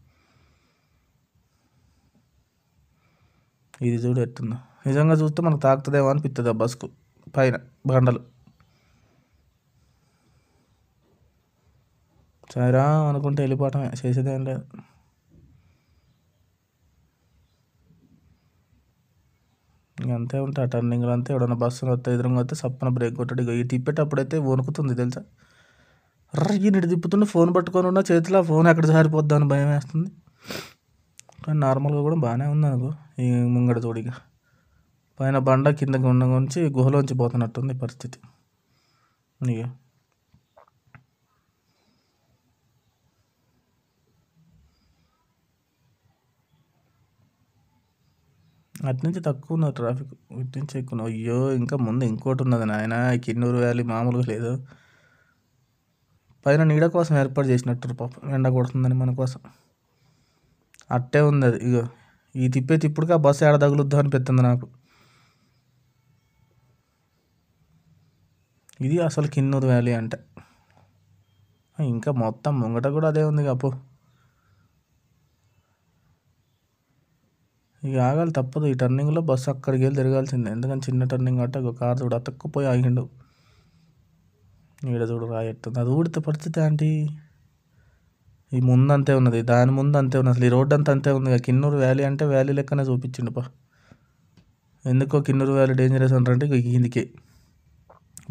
ఇది చూడు ఎట్టుందో. నిజంగా చూస్తే మనకు తాకుతుందేమో అనిపిస్తుంది ఆ బస్కు పైన బండలు. సరేరా అనుకుంటే వెళ్ళిపోవటమే, చేసేదేం లేదు. ఇంక అంతే ఉంటా టర్నింగ్లు అంతే. ఎవడన్నా బస్సులు వస్తే ఎదురుగా వస్తే సప్పన బ్రేక్ కొట్టడు. ఈ తిప్పేటప్పుడైతే వణుకుతుంది తెలుసా. ఈయన తిప్పుతుంటే ఫోన్ పట్టుకొని ఉన్న చేతిలో, ఫోన్ ఎక్కడ జారిపోద్దా అని భయం వేస్తుంది. కానీ నార్మల్గా కూడా బాగానే ఉంది అనుకో. ఈ ముంగడ తోడిగా పైన బండ కిందకి ఉండగా గుహలోంచి పోతున్నట్టుంది పరిస్థితి. ఇక అటు నుంచి తక్కువ ఉన్నది ట్రాఫిక్, ఇటు నుంచి ఎక్కువ ఉన్నది. అయ్యో ఇంకా ముందు ఇంకోటి ఉన్నది నాయన, ఈ కిన్నూరు వ్యాలీ మామూలుగా లేదు. పైన నీడ కోసం ఏర్పాటు చేసినట్టు పాపం, ఎండ కొడుతుందని మన కోసం. అట్టే ఉంది అది. ఇగో ఈ తిప్పుడుగా ఆ బస్సు ఏడ తగులుద్దా అనిపిస్తుంది నాకు. ఇది అసలు కిన్నూరు వ్యాలీ అంటే. ఇంకా మొత్తం ముంగట కూడా అదే ఉంది అప్పు. ఇక ఆగాలి తప్పదు, ఈ టర్నింగ్లో బస్సు అక్కడికి వెళ్ళి తిరగాల్సిందే. ఎందుకంటే చిన్న టర్నింగ్ అంటే ఒక కార్ చూడు అతక్కుపోయి ఆగిండు. ఈడ చూడు రాయెట్టుంది, అది ఊడితే పరిస్థితి ఏంటి. ఈ ముందు అంతే ఉన్నది, దాని ముందు అంతే ఉన్నది, అసలు ఈ రోడ్డు అంతా అంతే ఉంది. కిన్నూరు వ్యాలీ అంటే వ్యాలీ లెక్కనే చూపించిండు పా. ఎందుకో కిన్నూరు వ్యాలీ డేంజరస్ అంటారంటే ఇక కిందికి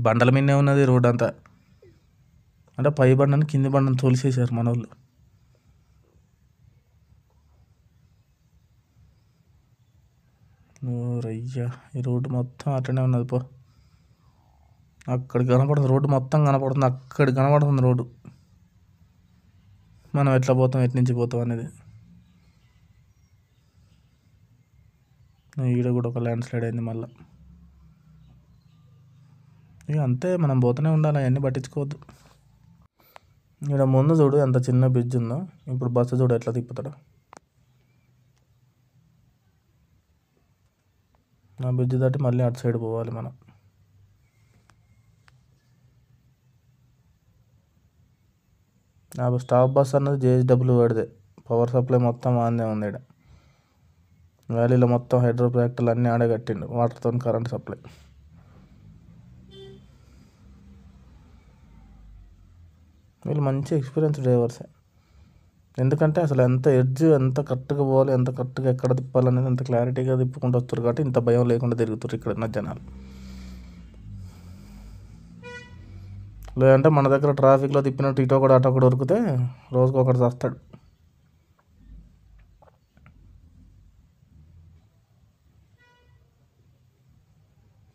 బండల మీదనే ఉన్నది రోడ్ అంతా. అంటే పై బండని కింది బండని తోలిసేసారు మన వాళ్ళు. రయ్యా ఈ రోడ్డు మొత్తం అట్లనే ఉన్నది పో. అక్కడికి కనపడుతుంది రోడ్డు, మొత్తం కనపడుతుంది, అక్కడికి కనపడుతుంది రోడ్డు. మనం ఎట్లా పోతాం, ఎటు నుంచి పోతాం అనేది. ఈడ కూడా ఒక ల్యాండ్ స్లైడ్ అయింది మళ్ళీ. ఇక అంతే, మనం పోతూనే ఉండాలి, అవన్నీ పట్టించుకోవద్దు. ఇక్కడ ముందు చూడు ఎంత చిన్న బ్రిడ్జ్ ఉందో, ఇప్పుడు బస్సు చూడు ఎట్లా తిప్పుతాడు. ఆ బ్రిడ్జ్ దాటి మళ్ళీ అటు సైడ్ పోవాలి మనం. స్టాప్ బస్ అన్నది జేఎస్డబ్ల్యూ వాడిదే, పవర్ సప్లై మొత్తం ఆందే ఉంది. ఇక్కడ వ్యాలీలో మొత్తం హైడ్రో ప్రాజెక్టులు అన్నీ ఆడే కట్టిండు, వాటర్తో కరెంట్ సప్లై. వీళ్ళు మంచి ఎక్స్పీరియన్స్ డ్రైవర్సే. ఎందుకంటే అసలు ఎంత ఎడ్జ్, ఎంత కరెక్ట్గా పోవాలి, ఎంత కరెక్ట్గా ఎక్కడ తిప్పాలనేది ఎంత క్లారిటీగా తిప్పుకుంటూ వస్తారు కాబట్టి ఇంత భయం లేకుండా తిరుగుతారు ఇక్కడ ఉన్న జనాలు. లేదంటే మన దగ్గర ట్రాఫిక్లో తిప్పినట్టు ఇటో కూడా అటో కూడా ఉరికితే రోజుకు ఒకటి చేస్తాడు.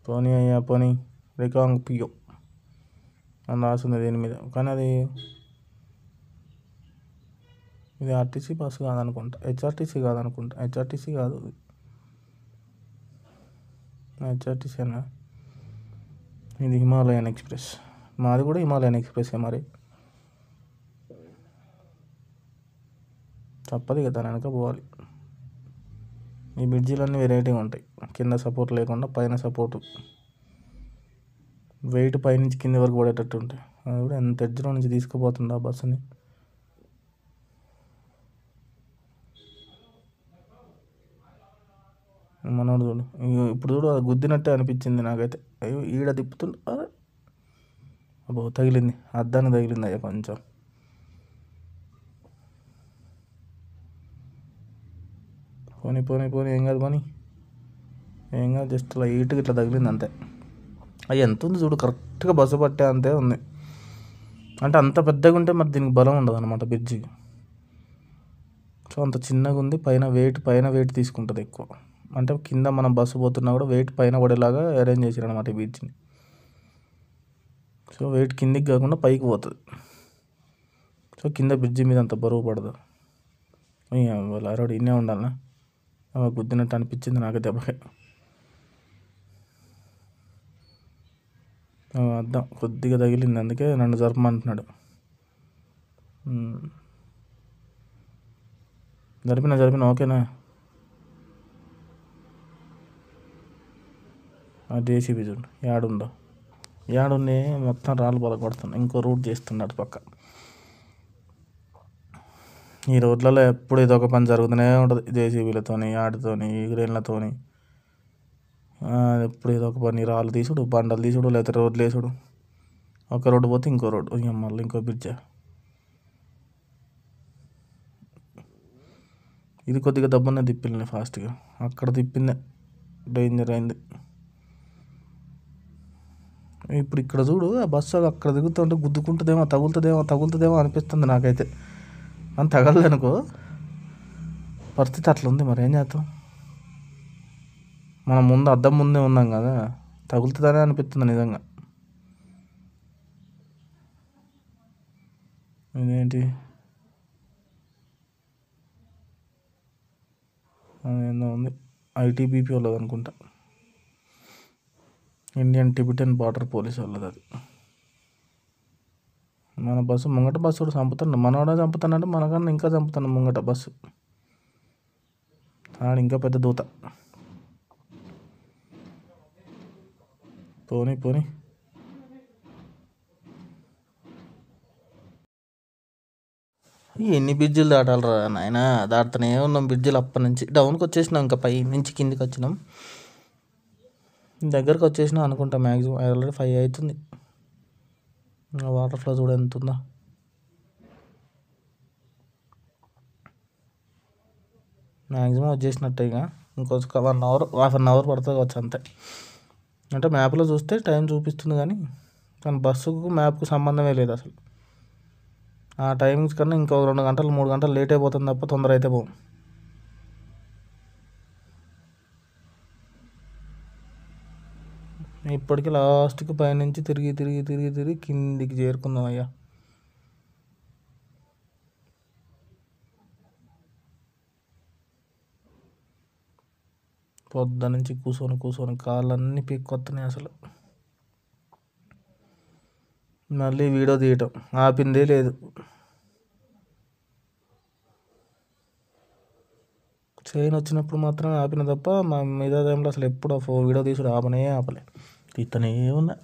పోనీ అయ్యా పోనీ, రికాంగ్ పియో అని రాసింది దీని మీద, కానీ అది ఇది ఆర్టీసీ బస్సు కాదనుకుంటా, హెచ్ఆర్టీసీ కాదనుకుంటా, హెచ్ఆర్టీసీ కాదు, హెచ్ఆర్టీసీ అన్నా. ఇది హిమాలయన్ ఎక్స్ప్రెస్, మాది కూడా హిమాలయన్ ఎక్స్ప్రెస్. మరి తప్పదు కదా, దాని వెనక పోవాలి. ఈ బ్రిడ్జీలన్నీ వెరైటీగా ఉంటాయి, కింద సపోర్ట్ లేకుండా పైన సపోర్టు, వెయిట్ పైనుంచి కింద వరకు పడేటట్టు ఉంటాయి. అది కూడా ఎంత ఎడ్జ్లో నుంచి తీసుకుపోతుంది ఆ బస్సుని. మనోడు చూడు, ఇప్పుడు చూడు అది గుద్దినట్టే అనిపించింది నాకైతే. అయ్యో ఈడ తిప్పుతుండ, అబ్బో తగిలింది, అద్దాన్ని తగిలింది అయ్యా కొంచెం. పోనీ పోనీ పోనీ, ఏం కాదు పోనీ, ఏం కాదు, జస్ట్ లైట్గా ఇట్లా తగిలింది అంతే. అది ఎంత ఉంది చూడు, కరెక్ట్గా బస్సు పట్టే అంతే ఉంది. అంటే అంత పెద్దగా ఉంటే మరి దీనికి బలం ఉండదు అనమాట బ్రిడ్జికి. సో అంత చిన్నగా ఉంది, పైన వెయిట్ తీసుకుంటుంది ఎక్కువ. అంటే కింద మనం బస్సు పోతున్నా కూడా వెయిట్ పైన పడేలాగా అరేంజ్ చేసారు అనమాట ఈ బ్రిడ్జిని. సో వెయిట్ కిందికి కాకుండా పైకి పోతుంది. సో కింద బ్రిడ్జి మీద అంత బరువు పడదు. వాళ్ళు అరవడు ఇన్నే ఉండాలనా, గుద్దినట్టు అనిపించింది నాకు దెబ్బకి. అద్దం కొద్దిగా తగిలింది, అందుకే నన్ను జరపమంటున్నాడు. జరిపిన ఓకేనా. జేసీబీ చూడు ఏడుంది మొత్తం రాళ్ళు బలపడుతున్నాయి. ఇంకో రూట్ చేస్తున్నాడు పక్క. ఈ రోడ్లలో ఎప్పుడు ఇదొక పని జరుగుతూనే ఉంటుంది, జేసీబీలతోని, ఆడితోని, గ్రేన్లతోని. ఎప్పుడు ఇదొక పని, రాళ్ళు తీసుడు, బండలు తీసుడు, లేకపోతే రోడ్లు వేసుడు. ఒక రోడ్డు పోతే ఇంకో రోడ్డు, మళ్ళీ ఇంకో బ్రిడ్జ్. ఇది కొద్దిగా దబ్బనే తిప్పింది ఫాస్ట్గా, అక్కడ తిప్పిందే డేంజర్ అయింది. ఇప్పుడు ఇక్కడ చూడు, ఆ బస్సు అక్కడ దిగుతుంటే తగులుతుందేమో అనిపిస్తుంది నాకైతే. అని తగలదనుకో, పరిస్థితి అట్లా ఉంది. మరి ఏం చేస్తాం, మనం ముందు అద్దం ముందే ఉన్నాం కదా, తగులుతుందనే అనిపిస్తుంది నిజంగా. ఇదేంటి అదేందో ఉంది. ఐటీబీపీ వాళ్ళది అనుకుంటా, ఇండియన్ టిబెటన్ బార్డర్ పోలీస్ వాళ్ళది అది. మన బస్సు ముంగట బస్సు కూడా చంపుతాడు, మనవాడే చంపుతానంటే మనకన్నా ఇంకా చంపుతాను ముంగట బస్సు. ఆడు ఇంకా పెద్ద దూత. పోనీ పోనీ. ఎన్ని బ్రిడ్జిలు దాటాలరా నాయన, దాటుతూనే ఉన్నాం బ్రిడ్జిలు అప్పటి నుంచి. డౌన్కి వచ్చేసినాం, ఇంకా పై నుంచి కిందికి వచ్చినాం, దగ్గరకు వచ్చేసినాం అనుకుంటా. మ్యాక్సిమం ఆల్రెడీ 5 అవుతుంది. వాటర్ ఫ్లో చూడ ఎంత ఉందో. మ్యాక్సిమం వచ్చేసినట్టే. ఇక ఇంకొక 1 అవర్, హాఫ్ అన్ అవర్ పడుతుంది వచ్చి అంతే. అంటే మ్యాప్లో చూస్తే టైం చూపిస్తుంది కానీ బస్సుకు మ్యాప్కు సంబంధమే లేదు అసలు. ఆ టైమింగ్స్ కన్నా ఇంకో 2 గంటలు 3 గంటలు లేట్ అయిపోతుంది తప్ప తొందర అయితే పోం. ఇప్పటికీ లాస్ట్కి పైనుంచి తిరిగి తిరిగి తిరిగి తిరిగి కిందికి చేరుకుందాం అయ్యా. పొద్దు నుంచి కూర్చొని కూర్చొని కాళ్ళన్నీ పీక్కొస్తున్నాయి అసలు. మళ్ళీ వీడియో తీయటం ఆపిందే లేదు. చైన్ వచ్చినప్పుడు మాత్రమే ఆపిన తప్ప మా మీద టైంలో అసలు ఎప్పుడు వీడియో తీసుడు ఆపలే. ఇతనే ఉన్నా.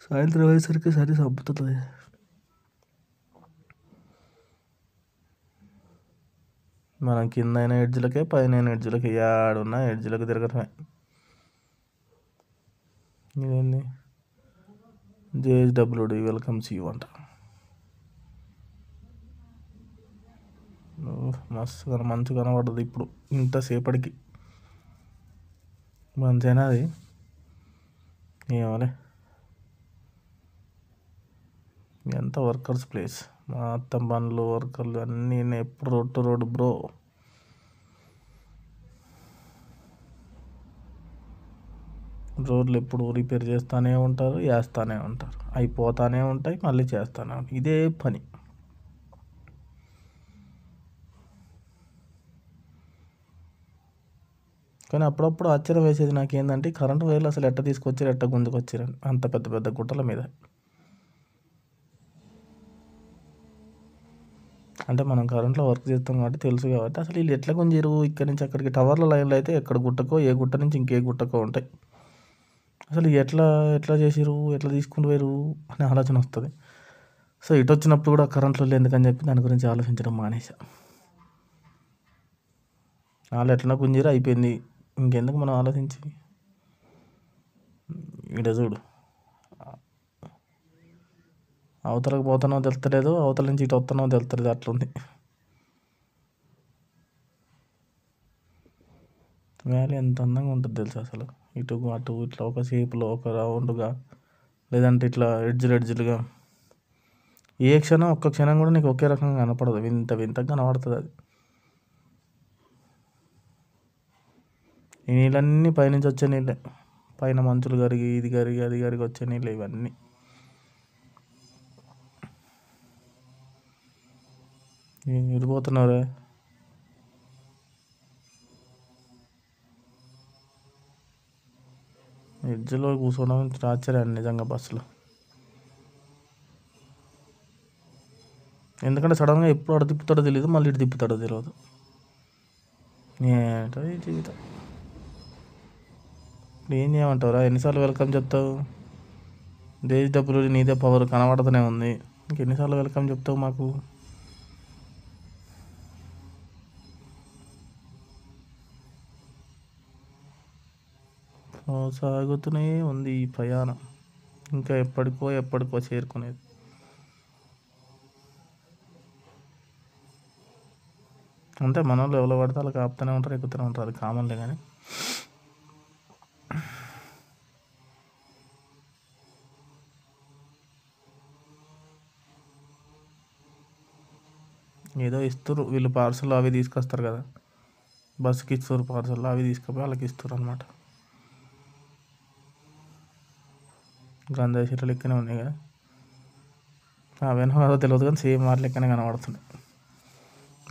సాయంత్రం అయ్యేసరికి సరి చంపుతుంది. మనం కింద అయిన ఎడ్జ్లకే పైన ఎడ్జ్లకి ఏడున్నా ఎడ్జ్లకు తిరగటమే. ఇదేంది JSWD వెల్కమ్స్ యూ అంట. మస్తు మంచు కనబడుతుంది ఇప్పుడు ఇంతసేపటికి. మంచిగా అది ఏమలే. ఎంత వర్కర్స్ ప్లేస్, మొత్తం బండ్లు వర్కర్లు అన్నీ ఎప్పుడు రోడ్డు బ్రో. రోడ్లు ఎప్పుడు రిపేర్ చేస్తూనే ఉంటారు, వేస్తూనే ఉంటారు, అయిపోతూనే ఉంటాయి, మళ్ళీ చేస్తూనే ఉంటాయి. ఇదే పని. కానీ అప్పుడప్పుడు ఆశ్చర్యం వేసేది నాకేందంటే కరెంటు వైర్లు అసలు ఎట్ట తీసుకొచ్చారు, ఎట్ట గుంజుకొచ్చారని అంత పెద్ద పెద్ద గుట్టల మీద. అంటే మనం కరెంట్లో వర్క్ చేస్తాం కాబట్టి తెలుసు కాబట్టి అసలు వీళ్ళు ఎట్లా గుంజారు ఇక్కడి నుంచి అక్కడికి. టవర్ల లైన్లు అయితే ఎక్కడ గుట్టకో ఏ గుట్ట నుంచి ఇంకే గుట్టకో ఉంటాయి. అసలు ఎట్లా చేసారు, ఎట్లా తీసుకుని పోయారు అనే ఆలోచన వస్తుంది. సో ఇటు వచ్చినప్పుడు కూడా కరెంట్లో ఎందుకని చెప్పి దాని గురించి ఆలోచించడం మానేసా. వాళ్ళు ఎట్లా గుంజారు అయిపోయింది, ఇంకెందుకు మనం ఆలోచించి. ఈడ చూడు, అవతలకు పోతానో తెలుస్తలేదు, అవతల నుంచి ఇటు వస్తానో తెలుస్తలేదు, అట్లుంది. వ్యాలీ ఎంత అందంగా ఉంటుంది తెలుసు అసలు. ఇటు అటు ఇట్లా ఒక షేప్లో ఒక రౌండ్గా, లేదంటే ఇట్లా ఎడ్జులుగా. ఏ క్షణం ఒక్క క్షణం కూడా నీకు ఒకే రకంగా కనపడదు, వింత వింతగా కనపడుతుంది అది. ఈ నీళ్ళన్నీ పైనుంచి వచ్చే నీళ్ళే, పైన మంచులు కరిగి ఇది కరిగి అది కరిగి వచ్చే నీళ్ళు ఇవన్నీ. విడిపోతున్నారే. ఎడ్జ్లో కూర్చోవడం ఆశ్చర్యం నిజంగా బస్సులో. ఎందుకంటే సడన్గా ఎప్పుడు అటు తిప్పుతాడో తెలియదు, మళ్ళీ ఇటు తిప్పుతాడో తెలియదు. ఏంటో ఈ జీవితం. ఇప్పుడు ఏం చేయమంటావురా, ఎన్నిసార్లు వెల్కమ్ చెప్తావు? JSWD నీదే పవర్ కనబడుతూనే ఉంది, ఇంకెన్నిసార్లు వెల్కమ్ చెప్తావు మాకు? సాగుతూనే ఉంది ఈ ప్రయాణం, ఇంకా ఎప్పటికో చేరుకునేది. అంటే మన వాళ్ళు ఎవరో పడితే వాళ్ళకి ఆపుతూనే ఉంటారు, ఎక్కుతూనే ఉంటారు, అది కామన్లే. కానీ ఏదో ఇస్తారు వీళ్ళు, పార్సల్ అవి తీసుకొస్తారు కదా, బస్సుకి ఇస్తారు పార్సల్, అవి తీసుకుపోయి వాళ్ళకి ఇస్తారు అనమాట. గంజాయి చెట్లు లెక్కనే ఉన్నాయి కదా, అవేనో కాదో తెలియదు కానీ సేమ్ వాటి లెక్కనే కనబడుతున్నాయి.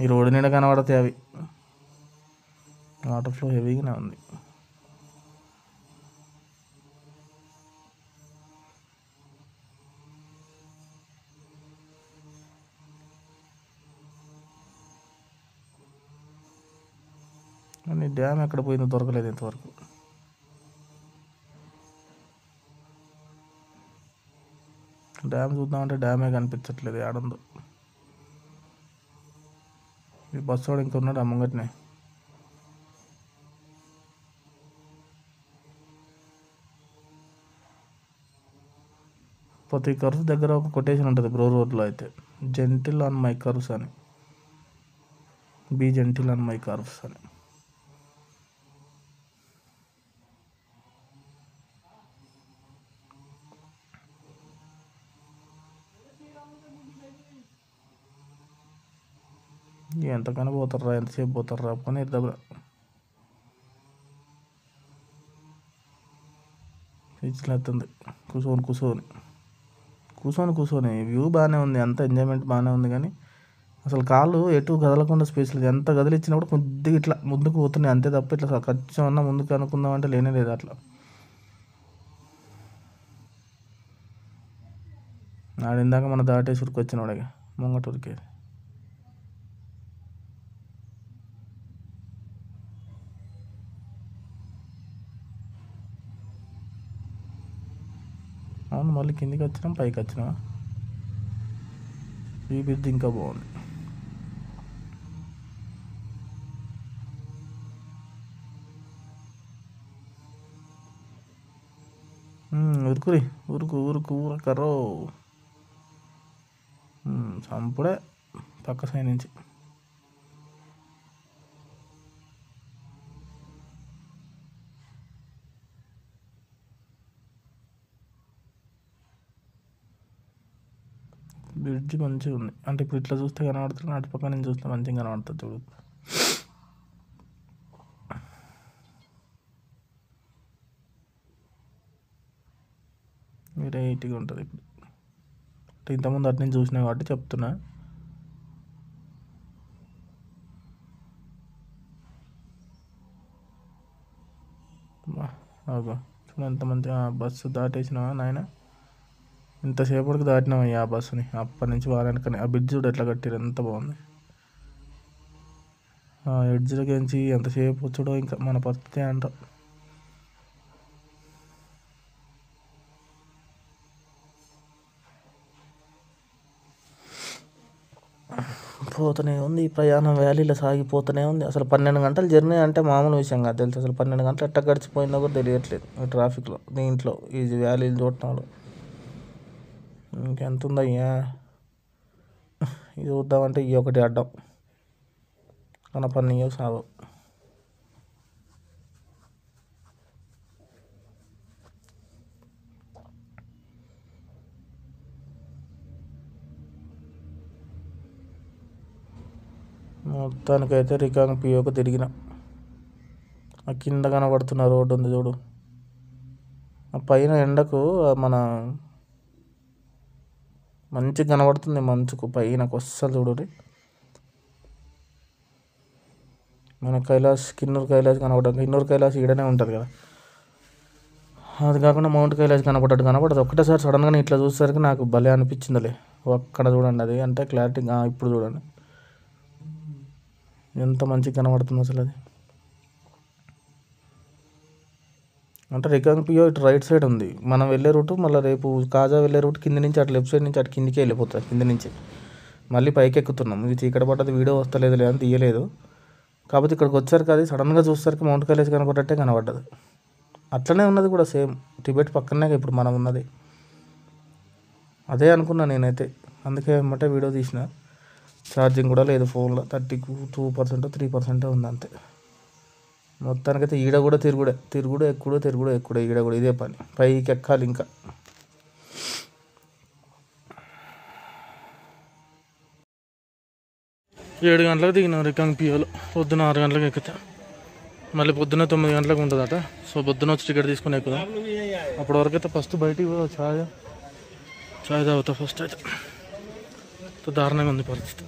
ఈ రోడ్డు నిండా కనబడతాయి అవి. వాటర్ ఫ్లో హెవీగానే ఉంది. కానీ డ్యామ్ ఎక్కడ పోయిందో దొరకలేదు ఇంతవరకు. డ్యామ్ చూద్దామంటే డ్యామే కనిపించట్లేదు ఏడుందో. ఈ బస్సు వాడు ఇంకా ఉన్నాడు అమ్మగట్నే. ప్రతి కర్వ్స్ దగ్గర ఒక కొటేషన్ ఉంటుంది బ్రో రోడ్లో అయితే, జెంటిల్ ఆన్ మై కర్వ్స్ అని, be gentle on my curves అని. ఎంతకైనా పోతారా, ఎంతసేపు పోతారా పని దగ్గర. ఇచ్చినట్టుంది కూర్చొని వ్యూ బాగానే ఉంది, అంత ఎంజాయ్మెంట్ బాగానే ఉంది. కానీ అసలు కాళ్ళు ఎటు కదలకుండా స్పేస్ లేదు. ఎంత కదిలిచ్చినా కూడా కొద్దిగా ఇట్లా ముందుకు పోతున్నాయి అంతే తప్ప ఇట్లా ఖచ్చితంగా అన్నా ముందుకు అనుకుందాం అంటే లేనే లేదు అట్లా. ఇందాక మన దాటేసి ఉరికి వచ్చినవాడిగా ముంగటూరికి. అవును, మళ్ళీ కిందికి వచ్చినాం పైకి వచ్చినా. ఈ బ్రిడ్జ్ ఇంకా బాగుంది. ఊరకర్రో చంపుడే పక్క సైడ్ నుంచి. బ్రిడ్జ్ మంచిగా ఉంది అంటే ఇప్పుడు ఇట్లా చూస్తే కనబడుతుంది, అటు పక్క నుంచి చూస్తే మంచిగా కనబడుతుంది చూడు. వెరైటీగా ఉంటుంది ఇప్పుడు. అంటే ఇంతకుముందు అటు నుంచి చూసినా కాబట్టి చెప్తున్నా. చూడ ఎంత మంచిగా బస్సు దాటేసినావా నాయన, ఇంతసేపటికి దాటినామయ్యా ఆ బస్సుని. అప్పటి నుంచి వారానికి ఆ బ్రిడ్జ్ చూడు ఎట్లా కట్టారు, ఎంత బాగుంది. ఆ ఎడ్జ్లకించి ఎంతసేపు వచ్చాడో ఇంకా మన పరిస్థితి అంట. పోతూనే ఉంది ప్రయాణం, వ్యాలీలో సాగిపోతూనే ఉంది. అసలు 12 గంటల జర్నీ అంటే మామూలు విషయం కాదు తెలుసు. అసలు 12 గంటలు ఎట్లా గడిచిపోయిందో కూడా తెలియట్లేదు ఈ ట్రాఫిక్లో, దీంట్లో ఈ వ్యాలీలు చూడటంలో. ఇంకెంత ఉందయ్యా ఇది చూద్దామంటే ఈ ఒకటి అడ్డం కనపడినయో సాగు. మొత్తానికైతే రికాంగ్ పియోకి తిరిగిన. ఆ కింద కనబడుతున్న రోడ్డు ఉంది చూడు, ఆ పైన ఎండకు మన మంచిగా కనబడుతుంది మంచుకు పైనకు వస్తుంది చూడు. మన కిన్నూరు కైలాస్ కనబడదు. కిన్నూరు కైలాస్ ఈడనే ఉంటుంది కదా, అది కాకుండా మౌంట్ కైలాస్ కనబడదు. ఒక్కటేసారి సడన్గా ఇట్లా చూసేసరికి నాకు భలే అనిపించిందిలే. అక్కడ చూడండి అది అంటే క్లారిటీ. ఇప్పుడు చూడండి ఎంత మంచిగా కనబడుతుంది అసలు అది. అంటే రికాంగ్ పియో ఇటు రైట్ సైడ్ ఉంది, మనం వెళ్ళే రూటు. మళ్ళీ రేపు కాజా వెళ్ళే రూట్ కింద నుంచి అటు లెఫ్ట్ సైడ్ నుంచి అటు కిందికి వెళ్ళిపోతుంది. కింద నుంచి మళ్ళీ పైకి ఎక్కుతున్నాం. ఇది చీకటి పడ్డది, వీడియో వస్తలేదు లేదని తీయలేదు. కాకపోతే ఇక్కడికి వచ్చారు అది సడన్గా చూసేసరికి మౌంట్ కైలాస్ కనపడ్డట్టే కనబడ్డది. అట్లనే ఉన్నది కూడా సేమ్ టిబెట్ పక్కనే ఇప్పుడు మనం ఉన్నది. అదే అనుకున్నా నేనైతే, అందుకే ఏమంటే వీడియో తీసిన. ఛార్జింగ్ కూడా లేదు ఫోన్లో, 32% 3% ఉంది అంతే. మొత్తానికైతే ఈడ కూడా తిరుగుడు ఎక్కుడే ఈడ కూడా ఇదే పని, పైకి ఎక్కాలి ఇంకా. 7 గంటలకు దిగినాం రికాంగ్ పియోలో. పొద్దున 6 గంటలకు ఎక్కుతా, మళ్ళీ పొద్దున్న 9 గంటలకు ఉంటుందట. సో పొద్దున వచ్చి టికెట్ తీసుకుని ఎక్కుదాం. అప్పటి వరకు అయితే ఫస్ట్ బయటికి చాయ్ తాగుతా ఫస్ట్. అయితే దారుణంగా ఉంది పరిస్థితి.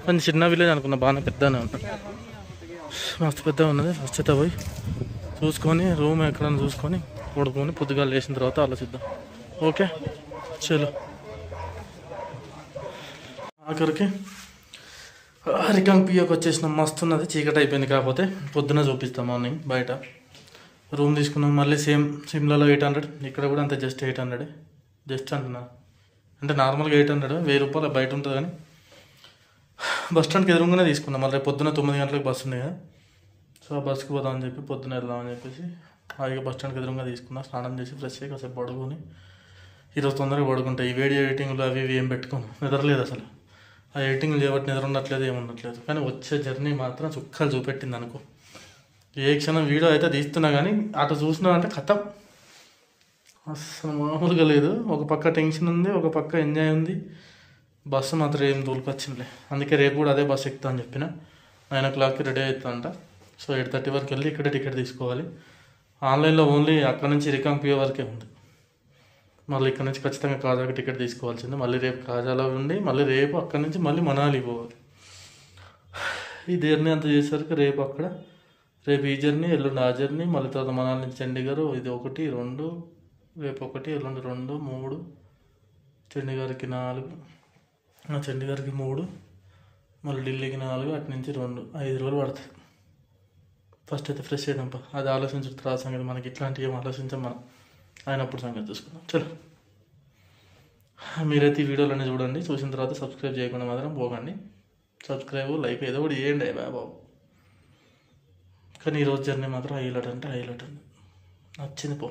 కొంచెం చిన్న విలేజ్ అనుకున్నా, బాగానే పెద్దనే ఉంటుంది, మస్తు పెద్దగా ఉన్నది. ఫస్ట్ అయితే పోయి చూసుకొని రూమ్ ఎక్కడైనా చూసుకొని పడుకొని పొద్దుగా లేచిన తర్వాత ఆలోచిద్దాం. ఓకే చలో. ఆఖరికి రికాంగ్ పియోకి వచ్చేసిన మస్తు ఉన్నది. చీకటి అయిపోయింది, కాకపోతే పొద్దున చూపిస్తాం మార్నింగ్. బయట రూమ్ తీసుకున్నాం, మళ్ళీ సేమ్ సిమ్లాలో 800, ఇక్కడ కూడా అంతే, జస్ట్ 800, జస్ట్ అంటున్నా అంటే నార్మల్గా 800, 1000 రూపాయలు బయట ఉంటుంది. కానీ బస్ స్టాండ్కి ఎదురుగానే తీసుకున్నాం. మళ్ళీ పొద్దున 9 గంటలకు బస్సు ఉంది కదా, సో ఆ బస్కి పోదామని చెప్పి పొద్దున వెళ్దామని చెప్పేసి హాయిగా బస్ స్టాండ్కి ఎదురుగా తీసుకున్నా. స్నానం చేసి ఫ్రెష్ అయ్యి కాసేపు పడుకొని, ఈరోజు తొందరగా పడుకుంటాయి. ఈ వీడియో ఎడిటింగ్లు అవి ఇవి ఏం పెట్టుకోను, నిద్రలేదు అసలు. ఆ ఎడిటింగ్లు చేయబట్టి నిద్ర ఉండట్లేదు, ఏముండట్లేదు. కానీ వచ్చే జర్నీ మాత్రం చుక్కలు చూపెట్టింది అనుకో. ఏ క్షణం వీడియో అయితే తీస్తున్నా కానీ అటు చూసినా అంటే కథం అసలు మామూలుగా లేదు. ఒక పక్క టెన్షన్ ఉంది, ఒక పక్క ఎంజాయ్ ఉంది. బస్సు మాత్రం ఏం దూలుకొచ్చిందిలే. అందుకే రేపు కూడా అదే బస్సు ఎక్కుతా అని చెప్పిన. 9 o'clockకి రెడీ అవుతుందంట. సో 8:30 వరకు వెళ్ళి ఇక్కడే టికెట్ తీసుకోవాలి. ఆన్లైన్లో ఓన్లీ అక్కడ నుంచి రికాంగ్ పియో వరకే ఉంది. మళ్ళీ ఇక్కడ నుంచి ఖచ్చితంగా కాజాకి టికెట్ తీసుకోవాల్సింది. మళ్ళీ రేపు కాజాలో ఉండి మళ్ళీ రేపు అక్కడ నుంచి మళ్ళీ మనాలి పోవాలి. ఈ జర్నీ అంతా చేసేసరికి రేపు అక్కడ, రేపు ఈ జర్నీ, ఎల్లుండి ఆ జర్నీ, మళ్ళీ తర్వాత మనాలి నుంచి చండీగఢ్. ఇది 1, 2, రేపు 1, ఎల్లుండి 2, 3, చండీగఢ్కి 4, చండీగఢ్కి 3, మళ్ళీ ఢిల్లీకి 4, అటు నుంచి 2, 5 రోజులు పడుతుంది. ఫస్ట్ అయితే ఫ్రెష్ అయ్యాం. అది ఆలోచించడం తర్వాత సంగతి. మనకి ఇట్లాంటివి ఏం ఆలోచించాం మనం, అయినప్పుడు సంగతి చూసుకుందాం. చలో, మీరైతే ఈ వీడియోలన్నీ చూడండి. చూసిన తర్వాత సబ్స్క్రైబ్ చేయకుండా మాత్రం పోకండి. సబ్స్క్రైబ్, లైక్ ఏదో ఒకటి చేయండి బాబు. కానీ ఈరోజు జర్నీ మాత్రం హైలైట్ అంటే హైలైట్ ఉంది, నచ్చింది పో.